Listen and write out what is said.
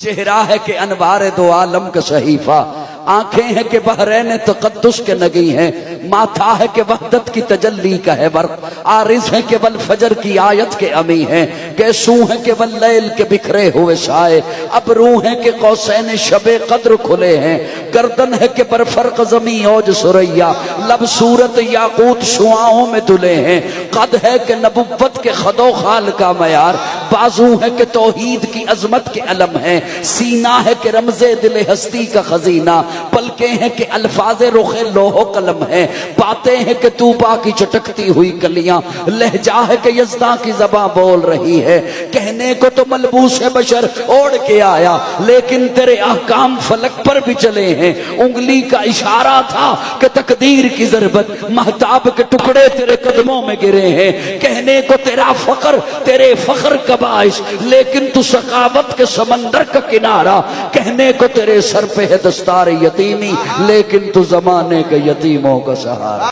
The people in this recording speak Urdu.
چہرہ ہے کہ انوار دو عالم کا صحیفہ، آنکھیں ہیں کہ بحرین تقدس کے نگی ہیں، ماتھا ہے کہ وحدت کی تجلی کا ہے برق، عارض ہے کہ والفجر کی آیت کے امی ہیں، گیسوں ہے کہ واللیل کے بکھرے ہوئے سائے، ابرو ہے کہ قوسین شب قدر کھلے ہیں، گردن ہے کہ برفرق زمین اوج سریا، لب صورت یاقوت شعاؤں میں دلے ہیں، قد ہے کہ نبوت کے خد و خال کا معیار، بازو ہے کہ توحید کی عظمت کے علم ہیں، سینہ ہے کہ رمز دل ہستی کا خزینہ، پلکیں ہیں کہ الفاظ رخ لوح و قلم ہیں، باتیں ہیں کہ طوبا کی چٹکتی ہوئی کلیاں، لہجہ ہے کہ یزداں کی زباں بول رہی ہے، کہنے کو تو ملبوس بشر اوڑھ کے آیا لیکن تیرے احکام فلک پر بھی چلے ہیں، انگلی کا اشارہ تھا کہ تقدیر کی ضربت مہتاب کے ٹکڑے تیرے قدموں میں گرے ہیں، کہنے کو تیرا فخر تیرے فخر کا باعث لیکن تو سخاوت کے سمندر کا کنارہ، کہنے کو تیرے سر پہ ہے دستار یتیمی لیکن تو زمانے کے یتیموں کا سہارا۔